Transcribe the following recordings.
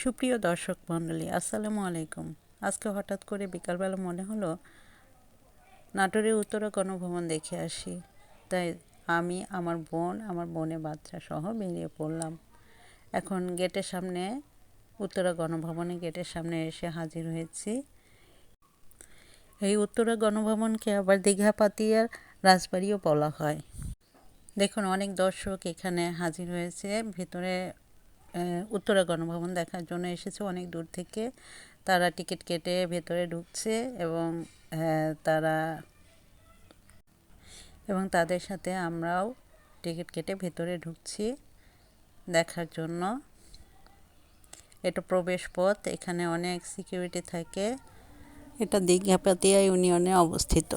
সুপ্রিয় দর্শক মণ্ডলী, আসসালামু আলাইকুম। আজকে হঠাৎ করে বিকালবেলা মনে হলো নাটোরের উত্তরা গণভবন দেখে আসি। তাই আমি, আমার বোনের বাচ্চা সহ বেরিয়ে পড়লাম। এখন গেটের সামনে, উত্তরা গণভবনের গেটের সামনে এসে হাজির হয়েছি। এই উত্তরা গণভবনকে আবার দীঘাপাতিয়ার রাজবাড়িও বলা হয়। দেখুন, অনেক দর্শক এখানে হাজির হয়েছে। ভেতরে উত্তরা গণভবন দেখার জন্য এসেছে অনেক দূর থেকে। তারা টিকিট কেটে ভেতরে ঢুকছে এবং তারা তাদের সাথে আমরাও টিকিট কেটে ভেতরে ঢুকছি দেখার জন্য। এটা প্রবেশ পথ, এখানে অনেক সিকিউরিটি থাকে। এটা দীঘাপাতিয়া ইউনিয়নে অবস্থিত।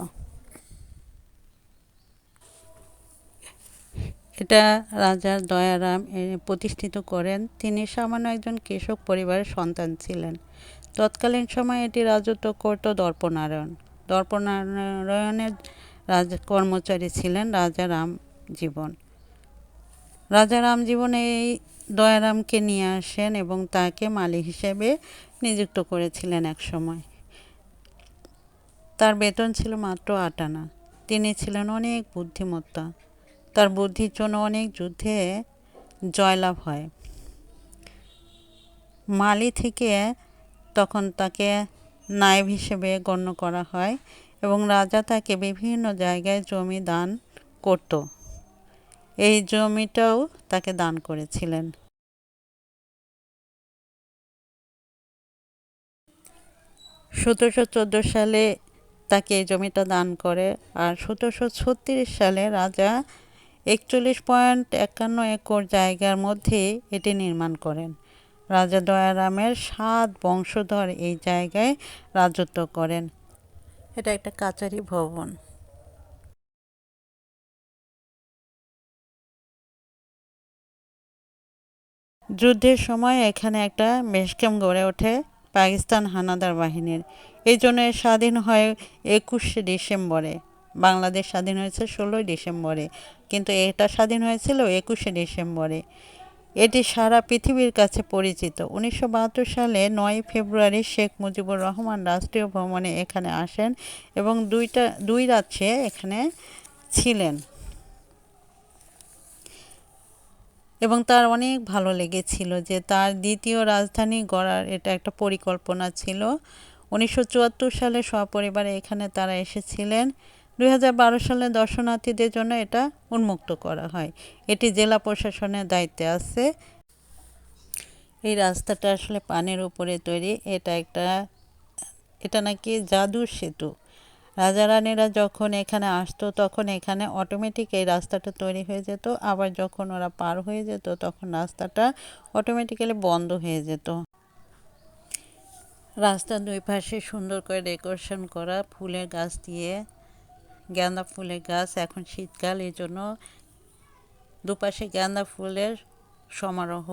এটা রাজা দয়ারাম প্রতিষ্ঠিত করেন। তিনি সামান্য একজন কৃষক পরিবারের সন্তান ছিলেন। তৎকালীন সময়ে এটি রাজত্ব করত দর্পনারায়ণ। দর্পনারায়ণের কর্মচারী ছিলেন রাজা রামজীবন। রাজা রামজীবন এই দয়ারামকে নিয়ে আসেন এবং তাকে মালি হিসেবে নিযুক্ত করেছিলেন এক সময়। তার বেতন ছিল মাত্র 8 আনা। তিনি ছিলেন অনেক বুদ্ধিমত্তা। তার বুদ্ধির জন্য অনেক যুদ্ধে জয়লাভ হয়। মালি থেকে তখন তাকে নায়েব হিসেবে গণ্য করা হয় এবং রাজা তাকে বিভিন্ন জায়গায় জমি দান করত। এই জমিটাও তাকে দান করেছিলেন। 1714 সালে তাকে এই জমিটা দান করে। আর 1736 সালে রাজা 41.51 একর জায়গার মধ্যে এটি নির্মাণ করেন। রাজা দয়ারামের 7 বংশধর এই জায়গায় রাজত্ব করেন। এটা একটা কাচারি ভবন। যুদ্ধের সময় এখানে একটা বেস ক্যাম্প গড়ে ওঠে পাকিস্তান হানাদার বাহিনীর। এই জন্য স্বাধীন হয় 21শে ডিসেম্বরে। বাংলাদেশ স্বাধীন হয়েছে 16ই ডিসেম্বরে, কিন্তু এটা স্বাধীন হয়েছিল 21শে ডিসেম্বরে। এটি সারা পৃথিবীর কাছে পরিচিত। 1972 সালে 9 ফেব্রুয়ারি শেখ মুজিবুর রহমান রাষ্ট্রীয় ভ্রমণে এখানে আসেন এবং দুই রাত সে এখানে ছিলেন এবং তার অনেক ভালো লেগেছিল যে তার দ্বিতীয় রাজধানী গড়ার এটা একটা পরিকল্পনা ছিল। 1974 সালে সপরিবারে এখানে তারা এসেছিলেন। 2012 সালে দর্শনার্থীদের জন্য এটা উন্মুক্ত করা হয়। এটি জেলা প্রশাসনের দায়িত্বে আছে। এই রাস্তাটা আসলে পানির উপরে তৈরি। এটা নাকি জাদুর সেতু। রাজা রানীরা যখন এখানে আসতো তখন এখানে অটোমেটিক এই রাস্তাটা তৈরি হয়ে যেত। আবার যখন ওরা পার হয়ে যেত তখন রাস্তাটা অটোমেটিক্যালি বন্ধ হয়ে যেত। রাস্তার দুই পাশে সুন্দর করে ডেকোরেশন করা ফুলের গাছ দিয়ে, গাঁদা ফুলের গাছ। এখন শীতকাল, এই জন্য দুপাশে গাঁদা ফুলের সমারোহ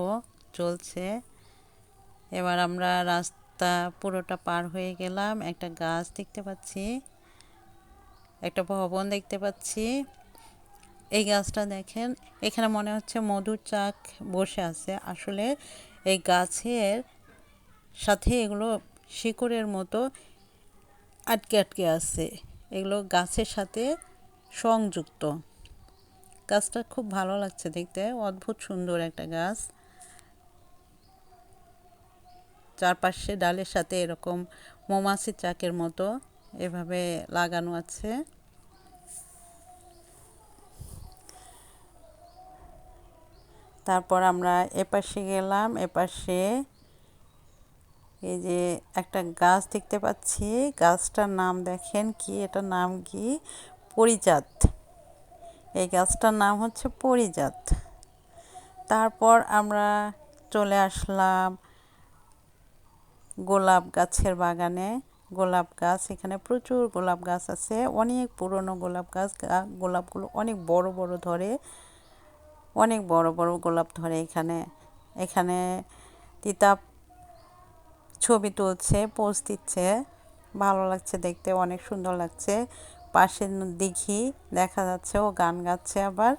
চলছে। এবার আমরা রাস্তা পুরোটা পার হয়ে গেলাম। একটা গাছ দেখতে পাচ্ছি, একটা ভবন দেখতে পাচ্ছি। এই গাছটা দেখেন, এখানে মনে হচ্ছে মধুর চাক বসে আছে। আসলে এই গাছের সাথে এগুলো শিকড়ের মতো আটকে আটকে আছে। এগুলো গাছের সাথে সংযুক্ত। গাছটা খুব ভালো লাগছে দেখতে, অদ্ভুত সুন্দর একটা গাছ। চারপাশে ডালের সাথে এরকম মৌমাছির চাকের মতো এভাবে লাগানো আছে। তারপর আমরা এপাশে গেলাম। এপাশে এই যে একটা গাছ দেখতে পাচ্ছি। গাছটার নাম দেখেন কি, এটার নাম কি, পরিজাত। এই গাছটার নাম হচ্ছে পরিজাত। তারপর আমরা চলে আসলাম গোলাপ গাছের বাগানে। গোলাপ গাছ, এখানে প্রচুর গোলাপ গাছ আছে, অনেক পুরনো গোলাপ গাছ। গোলাপগুলো অনেক বড় বড় ধরে, অনেক বড় বড় গোলাপ ধরে এখানে। এখানে তিতাব ছবি তুলছে, পোজ দিচ্ছে। ভালো লাগছে দেখতে, অনেক সুন্দর লাগছে। পাশে দিঘি দেখা যাচ্ছে, ও গান গাচ্ছে আবার।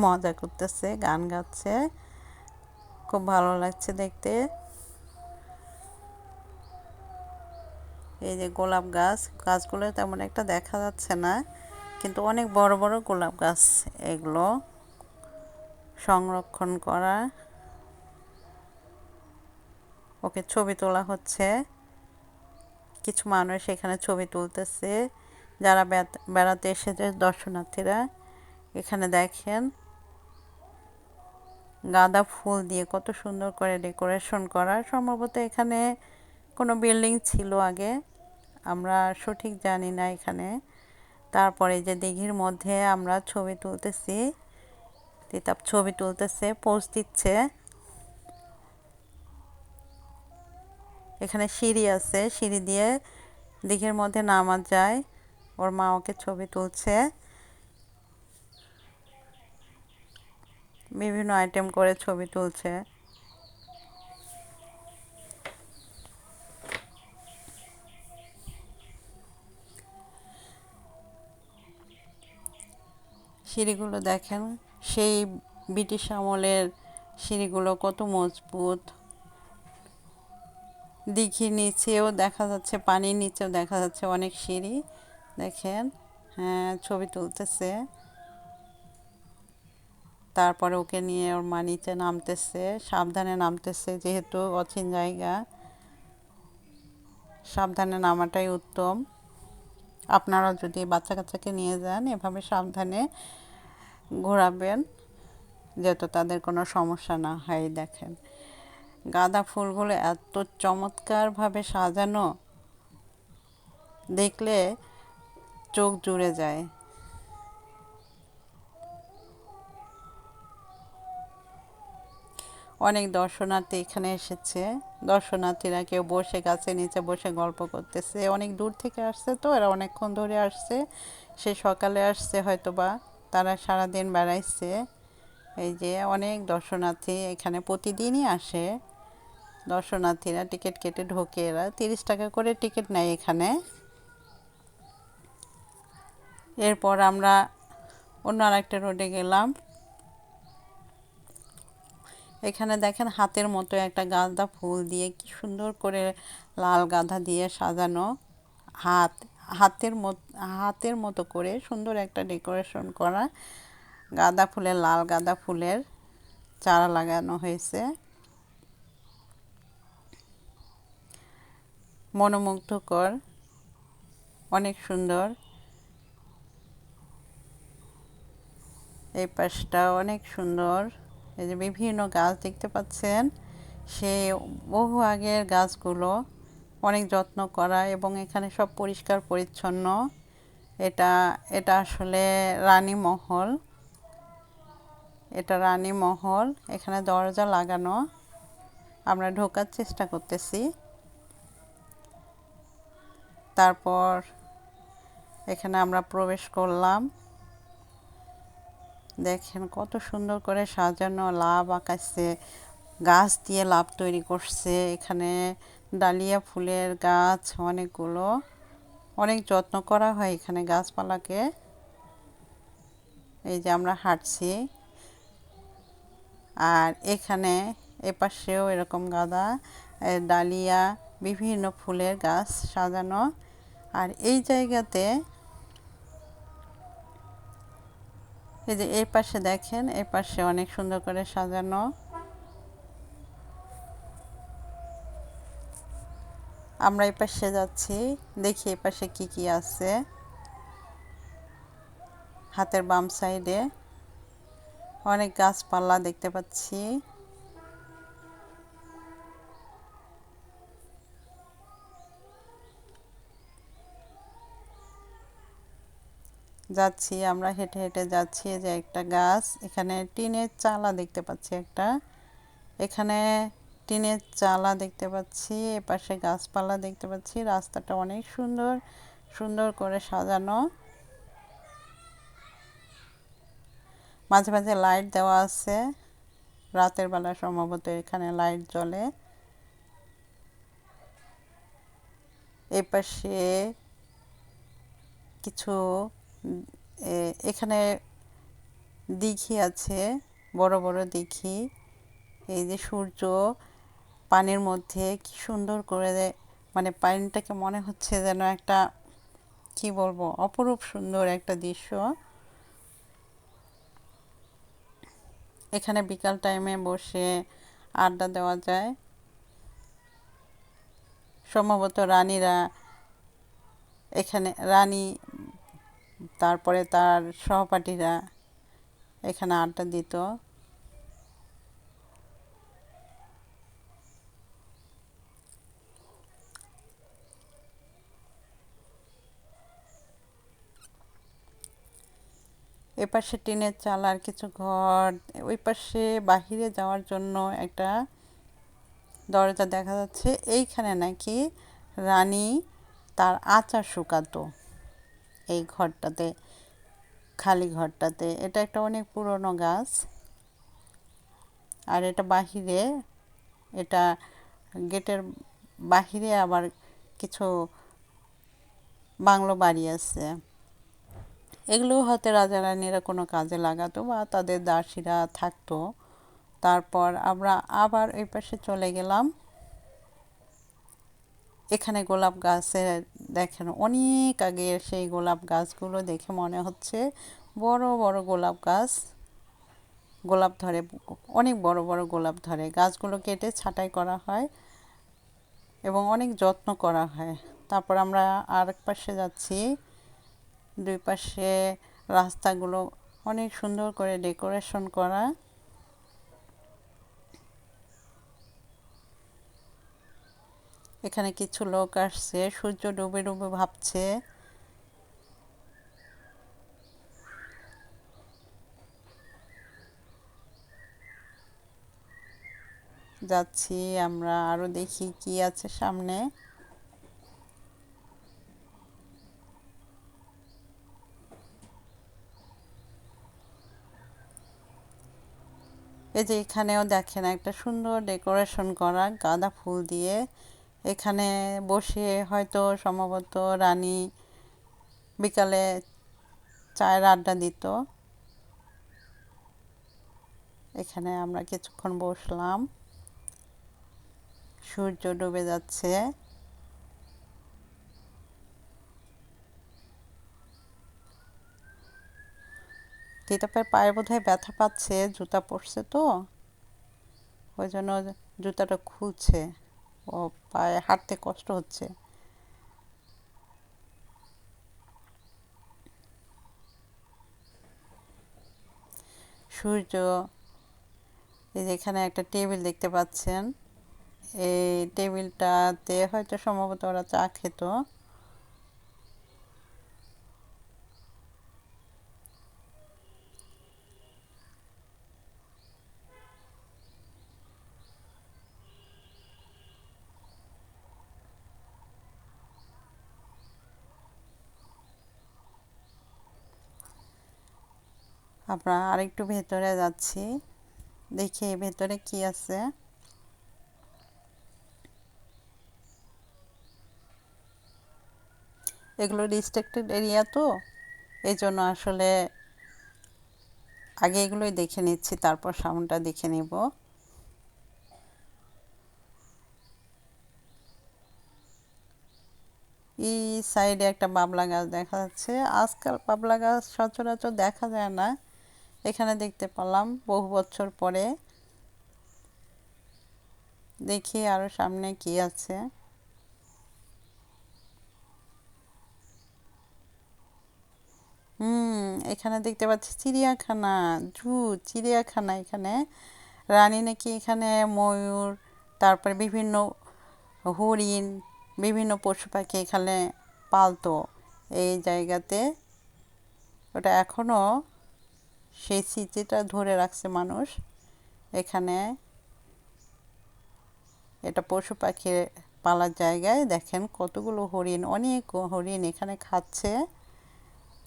মজা করতেছে, গান গাচ্ছে, খুব ভালো লাগছে দেখতে। এই যে গোলাপ গাছ, গাছগুলো তেমন একটা দেখা যাচ্ছে না, কিন্তু অনেক বড় বড় গোলাপ গাছ এগুলো সংরক্ষণ করা। ওকে ছবি তোলা হচ্ছে, কিছু মানুষ এখানে ছবি তুলতেছে যারা বেড়াতে এসেছে দর্শনার্থীরা। এখানে দেখেন গাঁদা ফুল দিয়ে কত সুন্দর করে ডেকোরেশন করা। সম্ভবত এখানে কোনো বিল্ডিং ছিল আগে, আমরা সঠিক জানি না এখানে। তারপরে যে দিঘির মধ্যে আমরা ছবি তুলতেছি, তিতাব ছবি তুলতেছে, পোজ দিচ্ছে। এখানে সিঁড়ি আছে, সিঁড়ি দিয়ে দিঘির মধ্যে নামা যায়। ওর মা ওকে ছবি তুলছে, বিভিন্ন আইটেম করে ছবি তুলছে। সিঁড়িগুলো দেখেন, সেই ব্রিটিশ আমলের সিঁড়িগুলো কত মজবুত। দিঘির নিচেও দেখা যাচ্ছে, পানির নিচেও দেখা যাচ্ছে অনেক সিঁড়ি। দেখেন, হ্যাঁ, ছবি তুলতেছে। তারপরে ওকে নিয়ে ওর মা নিচে নামতেছে, সাবধানে নামতেছে, যেহেতু অচিন জায়গা, সাবধানে নামাটাই উত্তম। আপনারা যদি বাচ্চা কাচ্চাকে নিয়ে যান, এভাবে সাবধানে ঘোরাবেন, যাতে তাদের কোনো সমস্যা না হয়। দেখেন গাঁদা ফুলগুলো এত চমৎকারভাবে সাজানো, দেখলে চোখ জুড়ে যায়। অনেক দর্শনার্থী এখানে এসেছে, দর্শনার্থীরা কেউ বসে গাছের নিচে বসে গল্প করতেছে। অনেক দূর থেকে আসছে তো, এরা অনেকক্ষণ ধরে আসছে, সে সকালে আসছে হয়তো বা, তারা সারাদিন বেড়াইছে। এই যে অনেক দর্শনার্থী এখানে প্রতিদিনই আসে, দর্শনার্থীরা টিকিট কেটে ঢোকে। এরা 30 টাকা করে টিকিট নেয় এখানে। এরপর আমরা অন্য আরেকটা রোডে গেলাম। এখানে দেখেন হাতের মতো একটা গাঁদা ফুল দিয়ে কি সুন্দর করে, লাল গাঁদা দিয়ে সাজানো। হাত হাতের মতো করে সুন্দর একটা ডেকোরেশন করা গাঁদা ফুলের, লাল গাঁদা ফুলের চারা লাগানো হয়েছে। মনোমুগ্ধকর, অনেক সুন্দর। এই পাশটা অনেক সুন্দর। এই যে বিভিন্ন গাছ দেখতে পাচ্ছেন, সে বহু আগের গাছগুলো, অনেক যত্ন করা, এবং এখানে সব পরিষ্কার পরিচ্ছন্ন। এটা এটা আসলে রানীমহল, এটা রানীমহল। এখানে দরজা লাগানো, আমরা ঢোকার চেষ্টা করতেছি। তারপর এখানে আমরা প্রবেশ করলাম। দেখেন কত সুন্দর করে সাজানো, লাভ আঁকাচ্ছে, গাছ দিয়ে লাভ তৈরি করছে। এখানে ডালিয়া ফুলের গাছ অনেকগুলো, অনেক যত্ন করা হয় এখানে গাছপালাকে। এই যে আমরা হাঁটছি, আর এখানে এপাশেও এরকম গাঁদা, ডালিয়া, বিভিন্ন ফুলের গাছ সাজানো। আর এই জায়গাতে, এই যে এই পাশে দেখেন, এই পাশে অনেক সুন্দর করে সাজানো। আমরা এই পাশে যাচ্ছি, দেখি এই পাশে কি কি আছে। হাতের বাম সাইডে অনেক গাছপালা দেখতে পাচ্ছি। যাচ্ছি, আমরা হেঁটে হেঁটে যাচ্ছি। যে একটা গাছ, এখানে টিনের চালা দেখতে পাচ্ছি একটা, এখানে টিনের চালা দেখতে পাচ্ছি, এপাশে গাছপালা দেখতে পাচ্ছি। রাস্তাটা অনেক সুন্দর সুন্দর করে সাজানো, মাঝে মাঝে লাইট দেওয়া আছে, রাতের বেলা সম্ভবত এখানে লাইট জ্বলে। এপাশে কিছু এখানে দিঘি আছে, বড় বড় দিঘি। এই যে সূর্য পানির মধ্যে কি সুন্দর করে মানে পানিটাকে মনে হচ্ছে যেন একটা কি বলবো অপরূপ সুন্দর একটা দৃশ্য। এখানে বিকাল টাইমে বসে আড্ডা দেওয়া যায়। সম্ভবত রানীরা এখানে রানী তারপরে তার সহপাঠীরা এখানে আড্ডা দিত। এপাশে টিনের চাল আর কিছু ঘর, ওই পাশে বাহিরে যাওয়ার জন্য একটা দরজা দেখা যাচ্ছে। এইখানে নাকি রানী তার আচার শুকাতো এই ঘরটাতে, খালি ঘরটাতে। এটা একটা অনেক পুরনো গাছ। আর এটা বাহিরে, এটা গেটের বাহিরে আবার কিছু বাংলো বাড়ি আছে। এগুলো হয়তো রাজা রানীরা কোনো কাজে লাগাতো বা তাদের দাসীরা থাকতো। তারপর আমরা আবার এই পাশে চলে গেলাম। এখানে গোলাপ গাছে দেখেন অনেক আগে সেই গোলাপ গাছগুলো দেখে মনে হচ্ছে বড় বড় গোলাপ গাছ। গোলাপ ধরে, অনেক বড় বড় গোলাপ ধরে। গাছগুলো কেটে ছাঁটাই করা হয় এবং অনেক যত্ন করা হয়। তারপর আমরা আরেক পাশে যাচ্ছি। দুই পাশে রাস্তাগুলো অনেক সুন্দর করে ডেকোরেশন করা। এখানে কিছু লোক আসছে, সূর্য ডুবে ডুবে ভাবছে। যাচ্ছি আমরা, আরো দেখি কি আছে সামনে। এই যে এখানেও দেখেন একটা সুন্দর ডেকোরেশন করা গাঁদা ফুল দিয়ে। এখানে বসে হয়তো সম্ভবত রানী বিকালে চায়ের আড্ডা দিত। এখানে আমরা কিছুক্ষণ বসলাম। সূর্য ডুবে যাচ্ছে। তিতাপের পায়ে বোধহয় ব্যথা পাচ্ছে, জুতা পরছে তো ওই জন্য জুতাটা খুলছে, ও পায়ে হাঁটতে কষ্ট হচ্ছে। সূর্য, এই যে এখানে একটা টেবিল দেখতে পাচ্ছেন। এই টেবিলটাতে হয়তো সম্ভবত ওরা চা খেত। আমরা আরেকটু ভেতরে যাচ্ছি, দেখি ভেতরে কি আছে। এগুলো রিস্ট্রিক্টেড এরিয়া তো, এই জন্য আসলে আগে এগুলোই দেখে নিচ্ছি, তারপর সাউন্ডটা দেখে নেব। এই সাইডে একটা বাবলা গাছ দেখা যাচ্ছে। আজকাল বাবলা গাছ সচরাচর দেখা যায় না, এখানে দেখতে পেলাম বহু বছর পরে। দেখি আরো সামনে কি আছে। এখানে দেখতে পাচ্ছি চিড়িয়াখানা, জু, চিড়িয়াখানা। এখানে রানী নাকি এখানে ময়ূর, তারপরে বিভিন্ন হরিণ, বিভিন্ন পশু পাখি এখানে পালতো এই জায়গাতে। ওটা এখনো সেই স্মৃতিটা ধরে রাখছে মানুষ। এখানে এটা পশু পাখি পালার জায়গায় দেখেন কতগুলো হরিণ, অনেক হরিণ এখানে খাচ্ছে।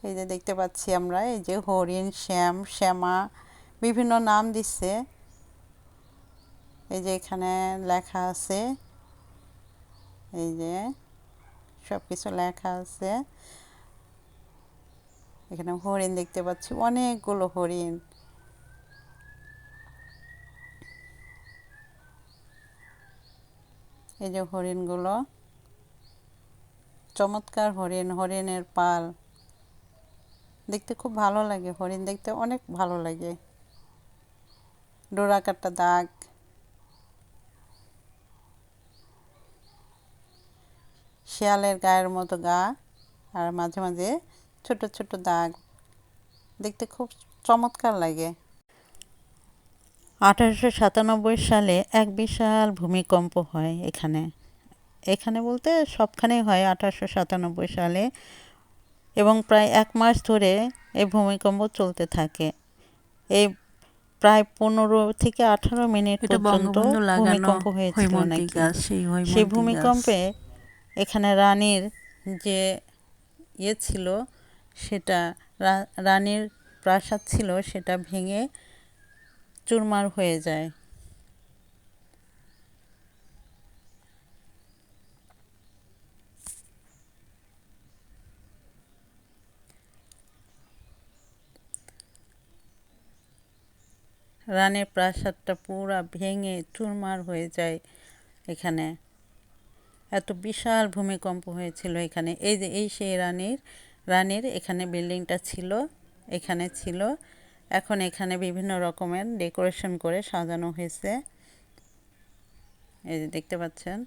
এই যে দেখতে পাচ্ছি আমরা, এই যে হরিণ, শ্যাম, শ্যামা, বিভিন্ন নাম দিচ্ছে। এই যে এখানে লেখা আছে, এই যে সব কিছু লেখা আছে। এখানে হরিণ দেখতে পাচ্ছি, অনেকগুলো হরিণ। এই যে হরিণগুলো, চমৎকার হরিণ, হরিণের পাল দেখতে খুব ভালো লাগে। হরিণ দেখতে অনেক ভালো লাগে। ডোরাকাটা দাগ, শিয়ালের গায়ের মতো গা, আর মাঝে মাঝে ছোট ছোট দাগ, দেখতে খুব চমৎকার লাগে। 1897 সালে এক বিশাল ভূমিকম্প হয় এখানে। এখানে বলতে সবখানেই হয় 1897 সালে, এবং প্রায় 1 মাস ধরে এই ভূমিকম্প চলতে থাকে। এই প্রায় 15 থেকে 18 মিনিট পর্যন্ত ভূমিকম্প হয়েছিল নাকি। সেই ভূমিকম্পে এখানে রানীর যে ছিল, সেটা রানীর প্রাসাদ ছিল, সেটা ভেঙে চুরমার হয়ে যায়। রানীর প্রাসাদটা পুরা ভেঙে চুরমার হয়ে যায় এখানে। এত বিশাল ভূমিকম্প হয়েছিল এখানে। এই যে সেই রানীর এখানে বিল্ডিংটা ছিল, এখানে ছিল। এখন এখানে বিভিন্ন রকমের ডেকোরেশন করে সাজানো হয়েছে, এই যে দেখতে পাচ্ছেন।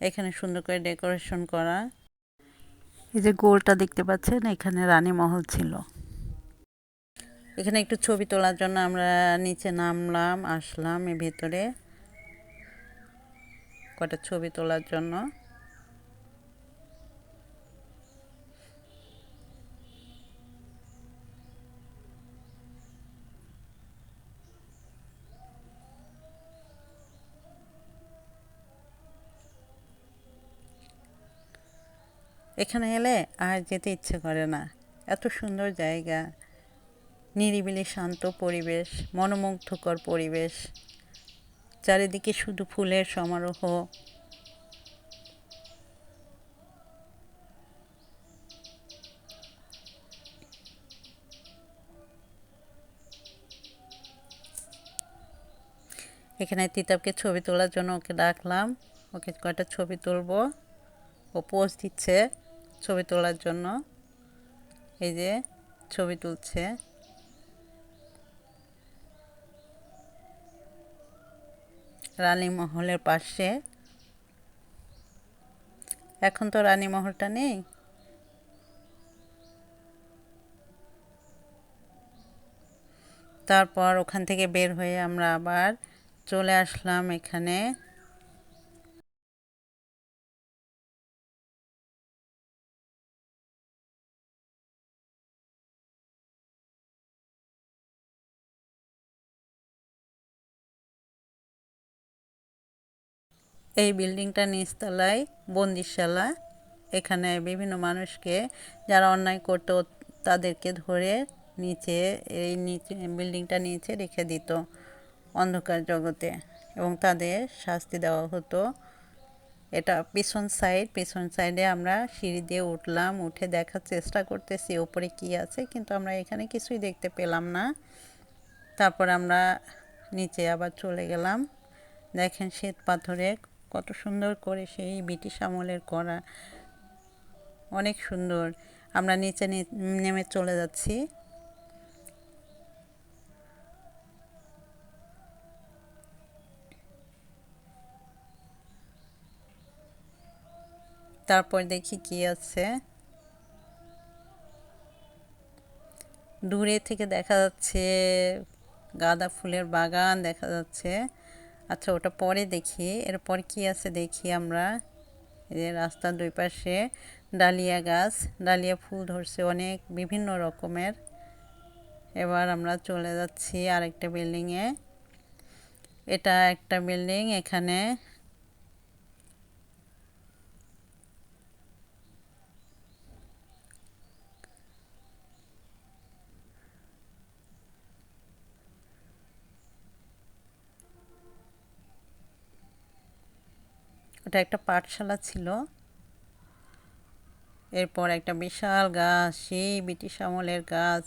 এখানে সুন্দর করে ডেকোরেশন করা। এই যে গোলটা দেখতে পাচ্ছেন, এখানে রানী মহল ছিল। এখানে একটু ছবি তোলার জন্য আমরা নিচে নামলাম, আসলাম এর ভেতরে কটা ছবি তোলার জন্য। এখানে এলে আর যেতে ইচ্ছে করে না, এত সুন্দর জায়গা, নিরিবিলি শান্ত পরিবেশ, মনোমুগ্ধকর পরিবেশ, চারিদিকে শুধু ফুলের সমারোহ। এখানে তিতাবকে ছবি তোলার জন্য ওকে ডাকলাম, ওকে কয়টা ছবি তুলবো। ও পোজ দিচ্ছে ছবি তোলার জন্য, এই যে ছবি তুলছে। রানী মহলের পাশে, এখন তো রানী মহলটা নেই। তারপর ওখান থেকে বের হয়ে আমরা আবার চলে আসলাম এখানে। এই বিল্ডিংটা নিচতলায় বন্দিশালা। এখানে বিভিন্ন মানুষকে যারা অন্যায় করতো তাদেরকে ধরে নিচে, এই নিচে বিল্ডিংটা নিচে রেখে দিত অন্ধকার জগতে, এবং তাদের শাস্তি দেওয়া হতো। এটা পিছন সাইডে আমরা সিঁড়ি দিয়ে উঠলাম, উঠে দেখার চেষ্টা করতেছি ওপরে কি আছে, কিন্তু আমরা এখানে কিছুই দেখতে পেলাম না। তারপর আমরা নিচে আবার চলে গেলাম। দেখেন শ্বেত পাথরে কত সুন্দর করে সেই ব্রিটিশ আমলের করা, অনেক সুন্দর। আমরা নিচে নেমে চলে যাচ্ছি। তারপর দেখি কি আছে। দূরে থেকে দেখা যাচ্ছে গাঁদা ফুলের বাগান দেখা যাচ্ছে। আচ্ছা, ওটা পরে দেখি, এরপর কি আছে দেখি আমরা। এই যে রাস্তার দুই পাশে ডালিয়া গাছ, ডালিয়া ফুল ধরছে অনেক বিভিন্ন রকমের। এবার আমরা চলে যাচ্ছি আরেকটা বিল্ডিংয়ে। এটা একটা বিল্ডিং, এখানে ওটা একটা পাঠশালা ছিল। এরপর একটা বিশাল গাছ, সেই ব্রিটিশ আমলের গাছ,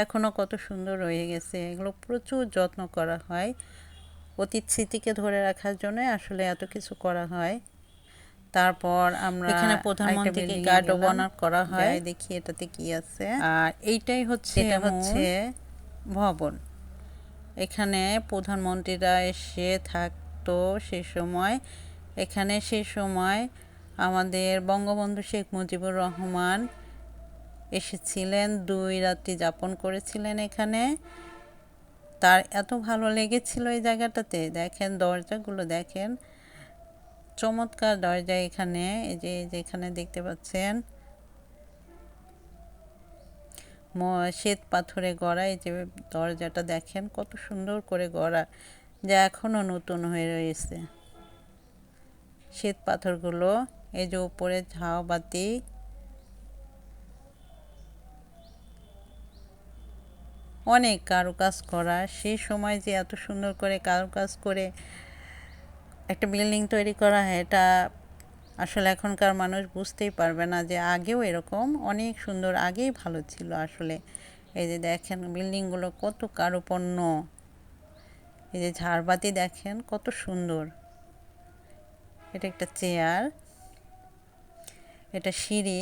এখনও কত সুন্দর রয়ে গেছে। এগুলো প্রচুর যত্ন করা হয়। অতীত স্মৃতিকে ধরে রাখার জন্য আসলে এত কিছু করা হয়। তারপর আমরা এখানে প্রধানমন্ত্রীকে গার্ডও বানানো করা হয়, দেখি এটাতে কি আছে। আর এইটাই হচ্ছে ভবন। এখানে প্রধানমন্ত্রীরা এসে থাকতো সে সময়। এখানে সে সময় আমাদের বঙ্গবন্ধু শেখ মুজিবুর রহমান এসেছিলেন, 2 রাত্রি যাপন করেছিলেন এখানে। তার এত ভালো লেগেছিল এই জায়গাটাতে। দেখেন দরজাগুলো দেখেন, চমৎকার দরজা এখানে। এই যে এখানে দেখতে পাচ্ছেন শ্বেত পাথরে গড়া। এই যে দরজাটা দেখেন কত সুন্দর করে গড়া, যা এখনো নতুন হয়ে রয়েছে। শ্বেত পাথরগুলো, এই যে উপরে ঝাউবাতি, অনেক কারুকাজ করা। সেই সময় যে এত সুন্দর করে কারুকাজ করে একটা বিল্ডিং তৈরি করা হয়, এটা আসলে এখনকার মানুষ বুঝতেই পারবে না যে আগেও এরকম অনেক সুন্দর, আগেই ভালো ছিল আসলে। এই যে দেখেন বিল্ডিংগুলো কত কারুপণ্য। এই যে ঝাড়বাতি দেখেন কত সুন্দর। এটা একটা চেয়ার, এটা সিঁড়ি।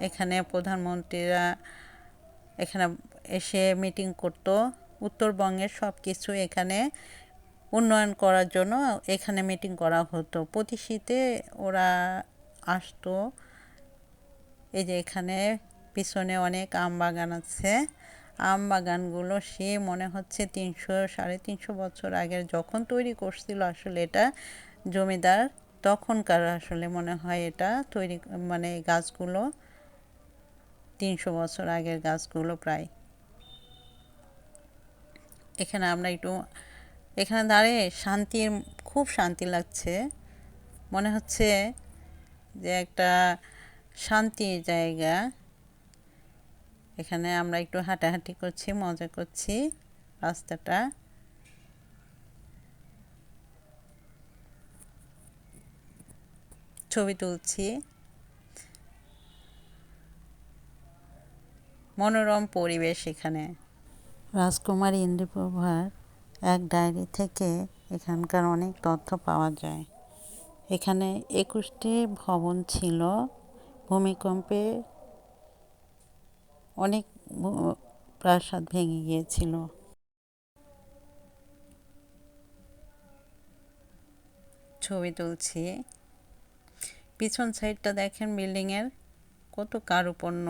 এখানে প্রধানমন্ত্রীরা এখানে এসে মিটিং করতো। উত্তরবঙ্গের সব কিছু এখানে উন্নয়ন করার জন্য এখানে মিটিং করা হতো। প্রতি শীতে ওরা আসতো। এই যে এখানে পিছনে অনেক আম বাগান আছে। আম বাগানগুলো সে মনে হচ্ছে 300-350 বছর আগের যখন তৈরি করছিল আসলে এটা জমিদার, তখনকার আসলে মনে হয় এটা তৈরি, মানে গাছগুলো 300 বছর আগের গাছগুলো প্রায়। এখানে আমরা একটু এখানে দাঁড়িয়ে খুব শান্তি লাগছে। মনে হচ্ছে যে একটা শান্তির জায়গা। এখানে আমরা একটু হাঁটাহাঁটি করছি, মজা করছি রাস্তাটা। ছবি তুলছি। মনোরম পরিবেশ এখানে। রাজকুমারী ইন্দ্রপ্রভার এক ডায়েরি থেকে এখানকার অনেক তথ্য পাওয়া যায়। এখানে 21টি ভবন ছিল। ভূমিকম্পে অনেক প্রাসাদ ভেঙে গিয়েছিল। ছবি তুলছি। পিছন সাইডটা দেখেন বিল্ডিংয়ের কত কারুপণ্য।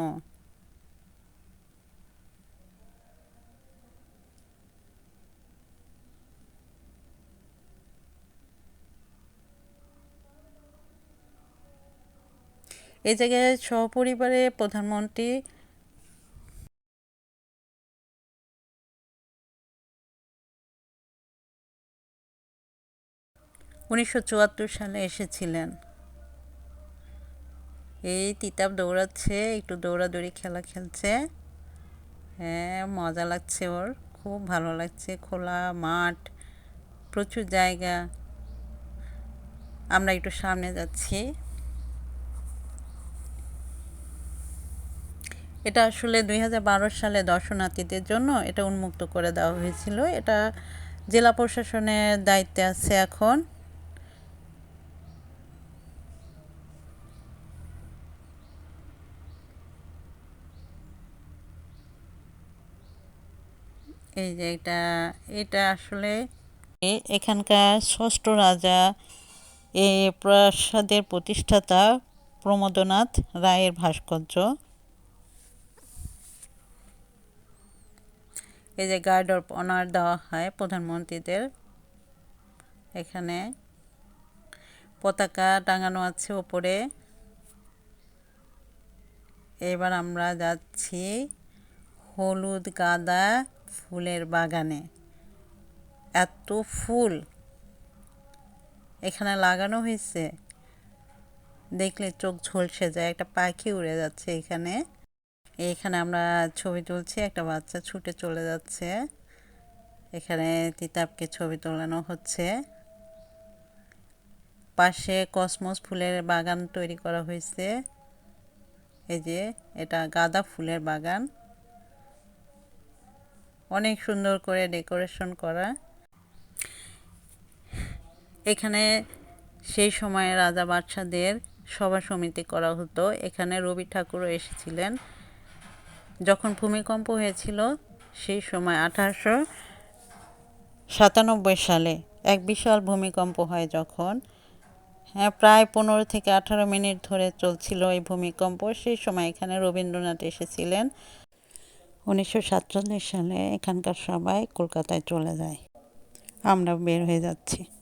এই জায়গায় সপরিবারে প্রধানমন্ত্রী 1974 সালে এসেছিলেন। এই তিতাব দৌড়াচ্ছে, একটু দৌড়াদৌড়ি খেলা খেলছে। হ্যাঁ, মজা লাগছে ওর, খুব ভালো লাগছে। খোলা মাঠ, প্রচুর জায়গা। আমরা একটু সামনে যাচ্ছি। এটা আসলে 2012 সালে দর্শনার্থীদের জন্য এটা উন্মুক্ত করে দেওয়া হয়েছিল। এটা জেলা প্রশাসনের দায়িত্বে আছে এখন। এই যে এটা আসলে এখানকার ষষ্ঠ রাজা, এই প্রাসাদের প্রতিষ্ঠাতা প্রমোদনাথ রায়ের ভাস্কর্য। এই যে গার্ড অফ অনার দেওয়া হয় প্রধানমন্ত্রীদের। এখানে পতাকা টাঙানো আছে ওপরে। এবার আমরা যাচ্ছি হলুদ গাঁদা ফুলের বাগানে। এত ফুল এখানে লাগানো হয়েছে, দেখলে চোখ ঝলসে যায়। একটা পাখি উড়ে যাচ্ছে এখানে। এখানে আমরা ছবি তুলছি, একটা বাচ্চা ছুটে চলে যাচ্ছে। এখানে তিতাবকে ছবি তোলানো হচ্ছে। পাশে কসমস ফুলের বাগান তৈরি করা হয়েছে। এই যে এটা গাঁদা ফুলের বাগান, অনেক সুন্দর করে ডেকোরেশন করা। এখানে সেই সময়ে রাজা বাদশাদের সভা সমিতি করা হতো। এখানে রবি ঠাকুরও এসেছিলেন। যখন ভূমিকম্প হয়েছিল সেই সময় 1897 সালে এক বিশাল ভূমিকম্প হয় যখন, হ্যাঁ, প্রায় 15 থেকে 18 মিনিট ধরে চলছিল এই ভূমিকম্প। সেই সময় এখানে রবীন্দ্রনাথ এসেছিলেন। 1947 সালে এখানকার সবাই কলকাতায় চলে যায়। আমরা বের হয়ে যাচ্ছি।